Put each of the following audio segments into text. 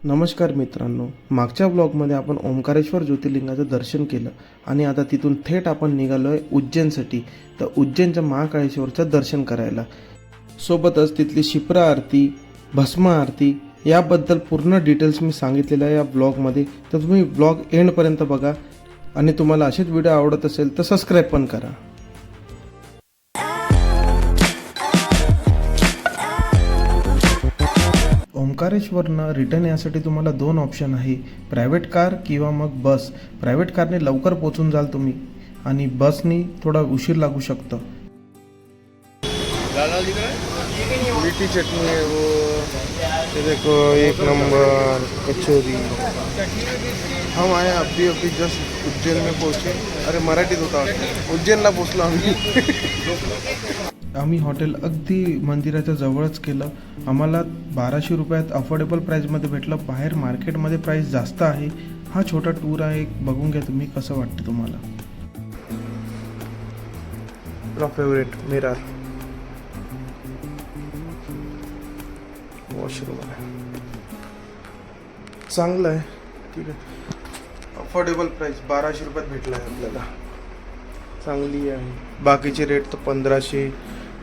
नमस्कार मित्रांनो, मागच्या ब्लॉगमध्ये आपण ओंकारेश्वर ज्योतिर्लिंगाचं दर्शन केलं आणि आता तिथून थेट आपण निघालो आहे उज्जैनसाठी. तर उज्जैनच्या महाकाळेश्वरचं दर्शन करायला, सोबतच तिथली शिप्रा आरती, भस्म आरती याबद्दल पूर्ण डिटेल्स मी सांगितलेलं आहे या ब्लॉगमध्ये. तर तुम्ही ब्लॉग एंडपर्यंत बघा आणि तुम्हाला असेच व्हिडिओ आवडत असेल तर सबस्क्राईब पण करा. ओंकारेश्वरनं रिटर्न यासाठी तुम्हाला दोन ऑप्शन आहे, प्रायव्हेट कार किंवा मग बस. प्रायव्हेट कारने लवकर पोचून जाल तुम्ही आणि बसनी थोडा उशीर लागू शकतं. लिट्टी चटनी है वो, ये देखो एक नंबर कचौरी. हम आए अभी जस्ट उज्जैन में पहुँचे. अरे मराठीत होता, उज्जैनला पोचलो आम्ही. आम्ही हॉटेल अगदी मंदिराच्या जवळच केलं. आम्हाला 1200 रुपयात अफोर्डेबल प्राईजमध्ये भेटलं. बाहेर मार्केटमध्ये प्राईस जास्त आहे. हा छोटा टूर आहे, बघून घ्या तुम्ही कसं वाटतं तुम्हाला. फेवरेट मिरर वॉशरूम आहे, चांगलं आहे, ठीक आहे. अफोर्डेबल प्राईस 1200 रुपयात भेटला आहे आपल्याला, चांगली आहे. बाकीचे रेट तर 1500.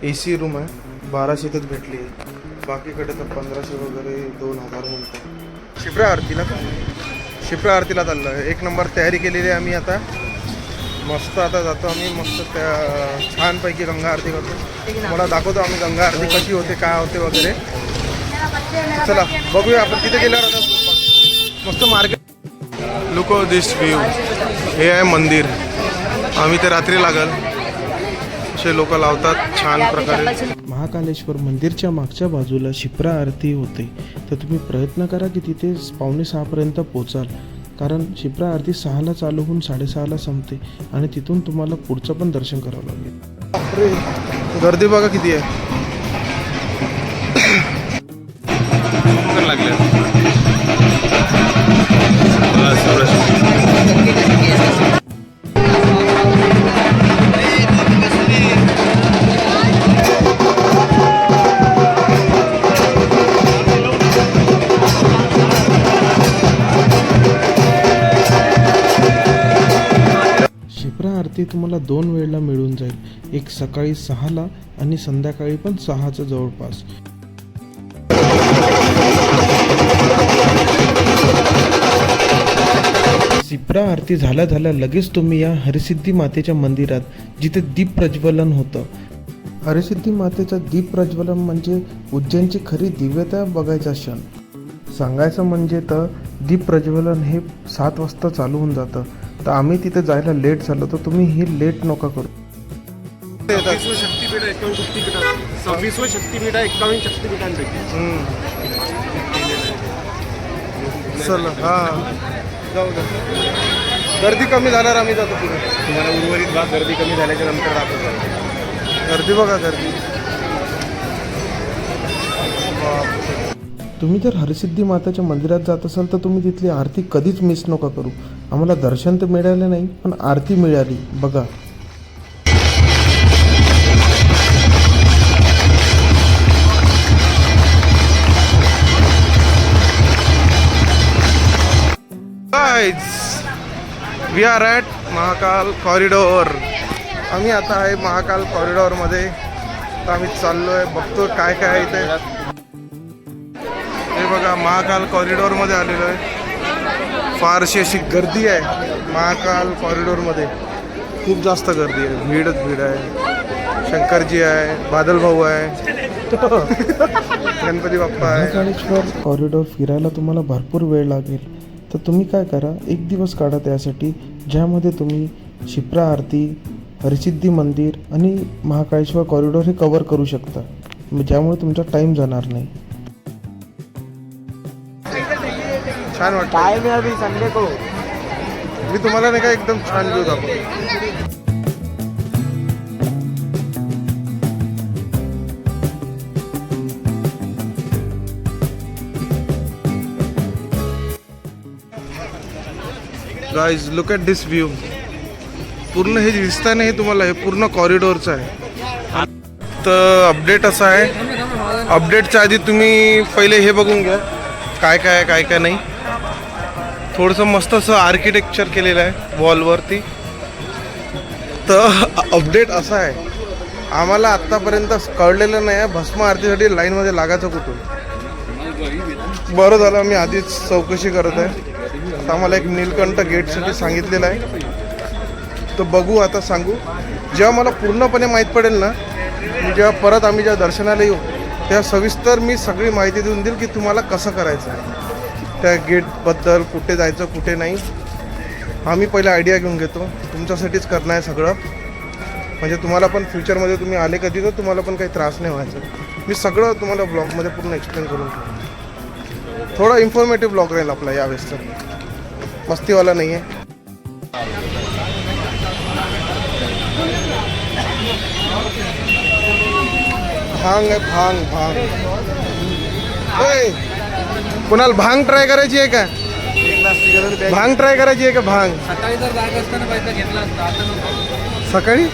AC रूम आहे, 1200तच भेटली आहे. बाकीकडे तर 1500 वगैरे 2000 म्हणतात. शिप्रा आरतीला चाललो आहे. एक नंबर तयारी केलेली आहे आम्ही. आता मस्त आता जातो आम्ही, मस्त त्या छानपैकी गंगा आरती करतो. मला दाखवतो आम्ही गंगा आरती कशी होते, काय होते वगैरे. चला बघूया आपण तिथे गेल्यावर. आता मस्त market. Look of this view. हे आहे मंदिर. आम्ही ते रात्री लागल असे लोक लावतात छान प्रकारे. महाकालेश्वर मंदिरच्या मागच्या बाजूला शिप्रा आरती होते. तर तुम्ही प्रयत्न करा की तिथे 5:45पर्यंत पोचाल, कारण शिप्रा आरती 6ला चालू होऊन 6:30ला संपते आणि तिथून तुम्हाला पुढचं पण दर्शन करावं लागेल. बापरे, गर्दी बघा किती आहे. शिप्रा आरती तुम्हाला 2 वेळेला मिळून जाईल, एक सकाळी 6ला आणि संध्याकाळी पण 6च्या जवळपास. शिप्रा आरती झाल्या लगेच तुम्ही या हरिसिद्धी मातेच्या मंदिरात, जिथे दीप प्रज्वलन होतं. हरिसिद्धी मातेचं दीप प्रज्वलन म्हणजे उज्जैनची खरी दिव्यता बघायचा क्षण. सांगायचं म्हणजे तर दीप प्रज्वलन हे 7 वाजता चालू होऊन जातं. तर आम्ही तिथे जायला लेट झालो, तर तुम्ही ही लेट नका करू. 26 शक्तिपीठ 51 शक्तिपीठ 26 शक्तिपीठ 51 शक्तिपीठांपैकी. चल हां जाऊ द्या. गर्दी कमी झाल्यावर आम्ही जातो पुढे. तुम्हाला उर्वरित भाग गर्दी कमी झाल्याच्या नंतर दाखवतो. गर्दी बघा, गर्दी. तुम्ही जर हरिसिद्धी माताच्या मंदिरात जात असाल तर तुम्ही तिथली आरती कधीच मिस नका करू. आम्हाला दर्शन तर मिळालं नाही, पण आरती मिळाली बघा. We are at Mahakal corridor. आम्ही आता आहे महाकाल कॉरिडॉरमध्ये. तर आम्ही चाललो आहे, बघतो काय काय आहे इथे. हे बघा, महाकाल कॉरिडॉरमध्ये आलेलो आहे. फारशी अशी गर्दी आहे महाकाल कॉरिडॉरमध्ये, खूप जास्त गर्दी आहे, भीडच भीड आहे. शंकरजी आहे, बादल भाऊ आहे, गणपती बाप्पा आहे. महाकालेश्वर कॉरिडॉर फिरायला तुम्हाला भरपूर वेळ लागेल. तर तुम्ही काय करा, एक दिवस काढा त्यासाठी, ज्यामध्ये तुम्ही शिप्रा आरती, हरिसिद्धी मंदिर आणि महाकालेश्वर कॉरिडॉर हे कवर करू शकता, ज्यामुळे तुमचा टाईम जाणार नाही. छान वाटतं. काय मी अभी संडे को मी तुम्हाला नाही का एकदम छान व्ह्यू दाखवतो. Guys look at this view. पूर्ण हे दिसतंय ना, हे तुम्हाला हे पूर्ण कॉरिडॉरचं आहे. तर अपडेट असा आहे, अपडेटच्या आधी तुम्ही पहिले हे बघून घ्या काय काय आहे काय काय नाही. थोडंसं मस्त असं आर्किटेक्चर केलेलं आहे वॉलवरती. तर अपडेट असा आहे, आम्हाला आत्तापर्यंत कळलेलं नाही आहे भस्म आरतीसाठी लाईनमध्ये लागायचं कुठून. बरं झालं मी आधीच चौकशी करत आहे. आता आम्हाला एक नीलकंठ गेटसाठी सांगितलेलं आहे, तर बघू आता सांगू. जेव्हा मला पूर्णपणे माहीत पडेल ना, जेव्हा परत आम्ही जेव्हा दर्शनाला येऊ तेव्हा सविस्तर मी सगळी माहिती देऊन देईल की तुम्हाला कसं करायचं आहे त्या गेटबद्दल, कुठे जायचं कुठे नाही. आम्ही पहिले आयडिया घेऊन घेतो, तुमच्यासाठीच करणं आहे सगळं. म्हणजे तुम्हाला पण फ्युचरमध्ये तुम्ही आले कधी तर तुम्हाला पण काही त्रास नाही व्हायचा. मी सगळं तुम्हाला ब्लॉगमध्ये पूर्ण एक्सप्लेन करून ठेवतो. थोडा इन्फॉर्मेटिव्ह ब्लॉग राहील आपला यावेळेसचा, मस्तीवाला नाही आहे. भांग आहे, भांग भांग. ओय, कुणाला भांग ट्राय करायची आहे का? भांग ट्राय करायची आहे का? भांग सकाळी जर जायचं असताना पैसा घेतला असता, आता नको. सकाळी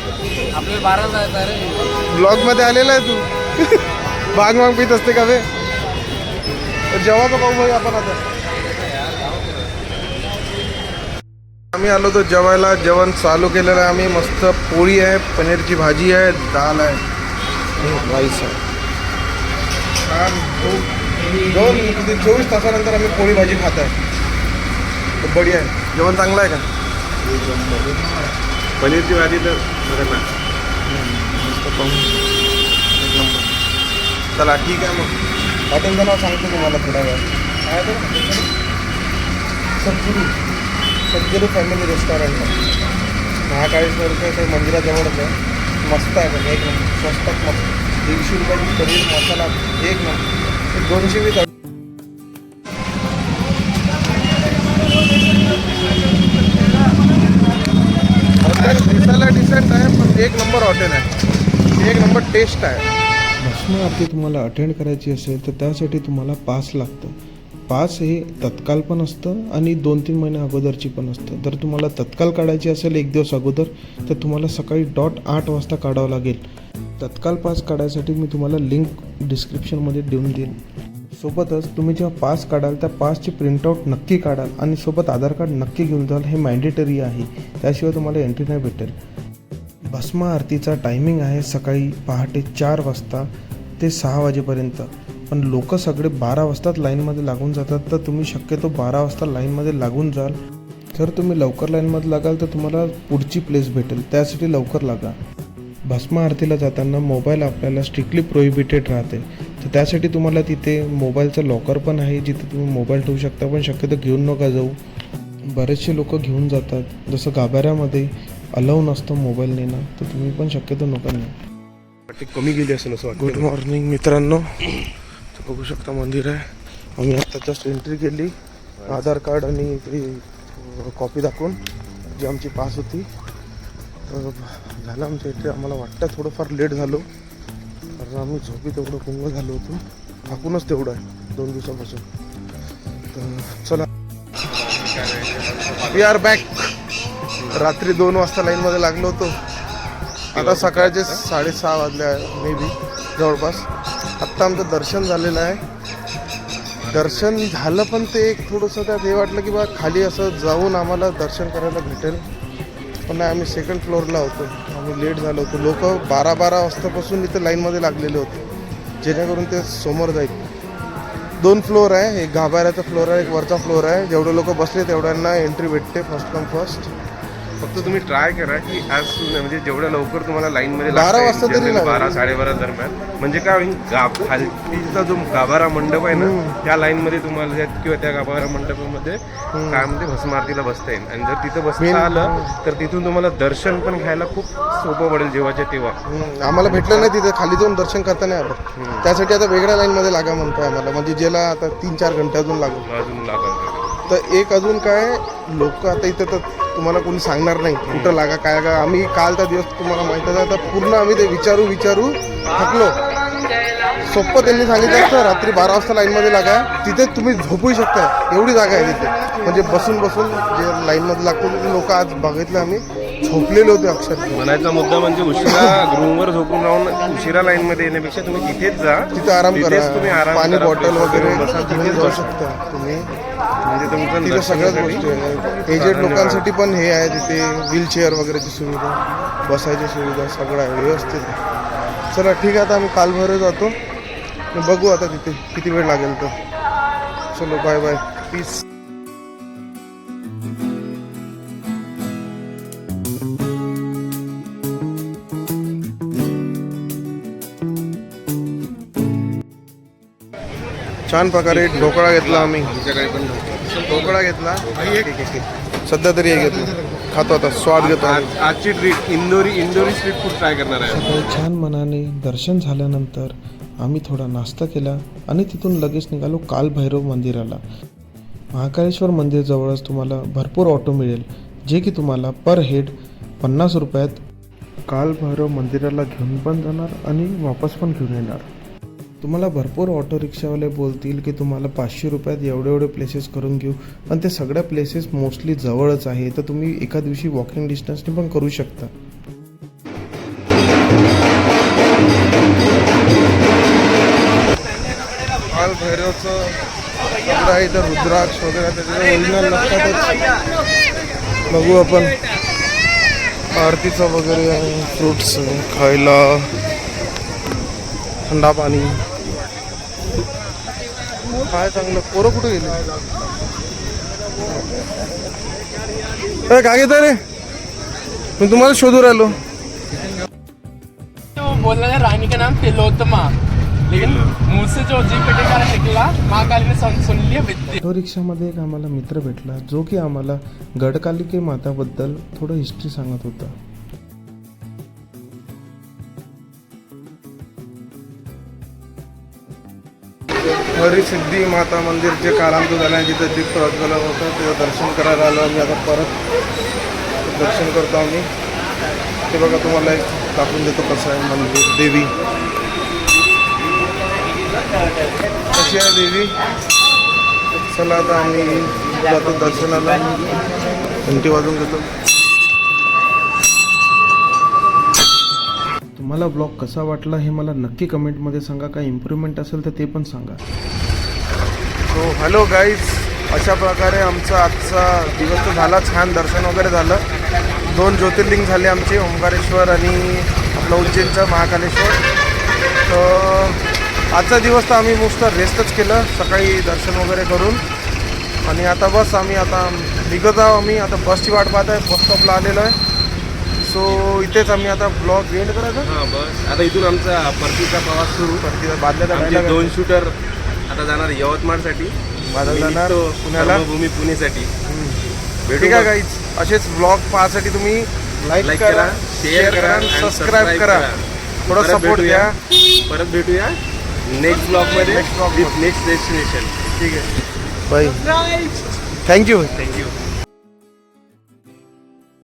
आपल्याला 12 जायचं आहे रे. ब्लॉगमध्ये आलेला आहे तू. भांग भांग पित असते का बे? जेवायचं पाहू भाई आपण आता. आम्ही आलो तर जेवायला. जेवण चालू केलेलं आहे आम्ही. मस्त पोळी आहे, पनीरची भाजी आहे, दाल आहे, राईस आहे. छान. 24 तासानंतर आम्ही पोळी भाजी खात आहे. बढिया आहे. जेवण चांगलं आहे का? पनीरची भाजी तर खतरनाक. चला ठीक आहे मग. हॉटेलचं नाव सांगतो तुम्हाला थोड्या वेळ. काय तर सद्गुरू फॅमिली रेस्टॉरंट आहे. महाकाळेश्वरच्या ते मंदिराजवळच आहे. मस्त आहे पण एक नंबर. स्वस्तात मस्त. 150 रुपयाची पनीर मसाला एक नंबर. 220. हॉटेल दिसायला डिसेंट आहे पण एक नंबर हॉटेल आहे. एक नंबर टेस्ट आहे. भस्म आरती तुम्हाला अटेंड करायची असेल तर त्यासाठी तुम्हाला पास लागतं. पास हे तत्काल पण असतं आणि 2-3 महिने अगोदरची पण असतं. जर तुम्हाला तत्काल काढायची असेल 1 दिवस अगोदर तर तुम्हाला सकाळी 8 वाजता काढावं लागेल. तत्काल पास काढायसाठी मी तुम्हाला लिंक डिस्क्रिप्शनमध्ये देऊन देईन. सोबतच तुम्ही जेव्हा पास काढाल त्या पासची प्रिंटआउट नक्की काढाल आणि सोबत आधार कार्ड नक्की घेऊन जाल. हे मॅन्डेटरी आहे, त्याशिवाय तुम्हाला एंट्री नाही भेटेल. भस्म आरतीचा टायमिंग आहे सकाळी पहाटे 4 वाजता ते 6 वाजेपर्यंत. पण लोक सगळे 12 वाजताच लाईनमध्ये लागून जातात, तर तुम्ही शक्यतो 12 वाजता लाईनमध्ये लागून जाल. जर तुम्ही लवकर लाईनमध्ये लागाल तर तुम्हाला पुढची प्लेस भेटेल, त्यासाठी लवकर लागा. भस्म आरतीला जाताना मोबाईल आपल्याला स्ट्रिक्टली प्रोहिबिटेड राहते, तर त्यासाठी तुम्हाला तिथे मोबाईलचं लॉकर पण आहे जिथे तुम्ही मोबाईल ठेवू शकता. पण शक्यतो घेऊन नका जाऊ. बरेचसे लोक घेऊन जातात. जसं गाभाऱ्यामध्ये अलाऊ नसतं मोबाईल नेणं, तर तुम्ही पण शक्यतो नका नेऊ. कमी गेली असं असं वाटतं. गुड मॉर्निंग मित्रांनो. बघू शकता मंदिर आहे. आम्ही आता जस्ट एंट्री केली. आधार कार्ड आणि ती कॉपी दाखवून जी आमची पास होती. तर झालं आमच्या इथे. आम्हाला वाटतं थोडंफार लेट झालो कारण आम्ही झोपी तेवढं गुंग झालो होतो. थाकूनच तेवढं आहे 2 दिवसापासून. तर चला वी आर बॅक. रात्री 2 वाजता लाईनमध्ये लागलो होतो. आता सकाळचे 6:30 वाजले आहे मे बी जवळपास. आत्ता आमचं दर्शन झालेलं आहे. दर्शन झालं पण ते एक थोडंसं त्यात हे वाटलं की बा खाली असं जाऊन आम्हाला दर्शन करायला भेटेल. पण नाही, आम्ही 2nd फ्लोअरला होतो. आम्ही लेट झालो होतो. लोक 12 वाजतापासून इथे लाईनमध्ये लागलेले होते जेणेकरून ते समोर जाईल. 2 फ्लोअर आहे. एक गाभाऱ्याचा फ्लोअर आहे, एक वरचा फ्लोअर आहे. जेवढे लोक बसले तेवढ्यांना एंट्री भेटते. First come first. फक्त तुम्ही ट्राय करा की आज म्हणजे जेवढ्या लवकर तुम्हाला लाईनमध्ये 12 वाजता तरी लागेल. 12-12:30 दरम्यान. म्हणजे काय होईल, खालतीचा जो गाभारा मंडप आहे ना त्या लाईनमध्ये तुम्हाला किंवा त्या गाभारा मंडपामध्ये काय म्हणते भस्म आरतीला बसता येईल. आणि जर तिथं बसता आलं तर तिथून तुम्हाला दर्शन पण घ्यायला खूप सोपं पडेल जेव्हाच्या तेव्हा. आम्हाला भेटलं नाही तिथे. खाली जाऊन दर्शन करता नाही आलं. त्यासाठी आता वेगळ्या लाईनमध्ये लागा म्हणतोय आम्हाला. म्हणजे ज्याला आता 3-4 घंटे अजून लागेल. अजून लागेल. तर एक अजून काय लोक आता इथं तर तुम्हाला कोणी सांगणार नाही कुठं लागा काय लागा. आम्ही कालचा दिवस तुम्हाला माहीतच आहे. आता पूर्ण आम्ही ते विचारू थकलो. सोप्पं त्यांनी सांगितलं असतं रात्री 12 वाजता लाईनमध्ये लागा. तिथे तुम्ही झोपूही शकता. एवढी जागा आहे तिथे. म्हणजे बसून जे लाईनमध्ये लागतो तिथे लोक आज बघितलं आम्ही झोपलेले होते अक्षरशः. म्हणायचा मुद्दा म्हणजे उशिरा रूमवर झोपून राहून उशिरा लाईन मध्ये येण्यापेक्षा तुम्ही तिथेच जा, तिथे आराम तिथेच करा, तुम्ही आराम पाणी करा, बॉटल फ्रेश वगैरे वगैरे बसा, घेऊन तिथेच जाऊ बसा. शकता तुम्ही. म्हणजे तुमचं तिथे सगळ्याच दर्शनासाठी गोष्टी आहेत. एजेड लोकांसाठी पण हे आहे तिथे, व्हीलचेअर वगैरेची सुविधा, बसायची सुविधा, सगळं आहे व्यवस्थित आहे. चला ठीक आहे, आता आम्ही कालभर जातो, मग बघू आता तिथे किती वेळ लागेल तर. चलो बाय बाय, पीस. छान प्रकारे ढोकळा घेतला आम्ही. आमच्याकडे पण ढोकळा घेतला. सध्या तरी हे घेतलं, खातो आता, स्वाद घेतो. आजची ट्रीट इंदोरी स्ट्रीट फूड ट्राय करणार आहे. सकाळी छान मनाने दर्शन झाल्यानंतर आम्ही थोडा नाश्ता केला आणि तिथून लगेच निघालो कालभैरव मंदिराला. महाकालेश्वर मंदिर जवळच तुम्हाला भरपूर ऑटो मिळेल, जे की तुम्हाला पर हेड 50 रुपयात कालभैरव मंदिराला घेऊन पण जाणार आणि वापस पण घेऊन येणार. तुम्हाला भरपूर ऑटो रिक्षावाले बोलतील की तुम्हाला 500 रुपयात एवढे प्लेसेस करून घेऊ, पण ते सगळ्या प्लेसेस मोस्टली जवळच आहे, तर तुम्ही एका दिवशी वॉकिंग डिस्टन्सने पण करू शकता. काल भैरवचं सगळं आहे, इथं रुद्राक्ष वगैरे त्याचे ओरिजिनल नसतातच. बघू आपण आरतीचं वगैरे आहे, फ्रुट्स खायला, थंडा पाणी काय चांगलं. पोरं कुठे गेले? काय घेत रे? मी तुम्हाला शोधू राहिलो. तो बोलना है रानी का नाम तिलोत्तमा, लेकिन मुंह से जो जी पटेकार निकला महाकाली ने सुन लिया विद्या. ऑटो रिक्षामध्ये एक आम्हाला मित्र भेटला, जो की आम्हाला गडकालिके माताबद्दल थोडं हिस्ट्री सांगत होता. हरिसिद्धी माता मंदिर जे कालांतर झालं आहे, जिथं दीप प्रज्वलन होतं, तिथं दर्शन करायला आलो आम्ही. आता परत दर्शन करतो आम्ही. ते बघा, तुम्हाला एक दाखवून देतो कसं आहे मंदिर. देवी कशी आहे देवी. चला आता आम्ही जातो दर्शनाला. घंटी वाजवून घेतो. तुम्हाला ब्लॉग कसा वाटला हे मला नक्की कमेंटमध्ये सांगा. काही इम्प्रूव्हमेंट असेल तर ते पण सांगा. सो हॅलो गाईज, अशा प्रकारे आमचा आजचा दिवस तर झाला. छान दर्शन वगैरे झालं. 2 ज्योतिर्लिंग झाले आमचे, ओंकारेश्वर आणि आपलं उज्जैनचं महाकालेश्वर. तर आजचा दिवस तर आम्ही नुसतं रेस्टच केलं, सकाळी दर्शन वगैरे करून. आणि आता बस आम्ही आता निघत आहोत. आम्ही आता बसची वाट पाहत आहे, बस स्टॉपला आलेलो आहे. सो इथेच आम्ही आता ब्लॉग एंड करायचा. हां बस आता इथून आमचा परतीचा प्रवास सुरू. बादल्या आमचे 2 शूटर आता जाणार यवतमाळसाठी, बादल जाणार पुण्याला, भूमी पुणेसाठी. ठीक आहे गाईज. असेच ब्लॉग पाहण्यासाठी तुम्ही लाईक करा, शेअर करा, सबस्क्राईब करा. थोडा सपोर्ट द्या. परत भेटूया नेक्स्ट ब्लॉगमध्ये विथ नेक्स्ट डेस्टिनेशन. ठीक आहे, बाय. थँक्यू.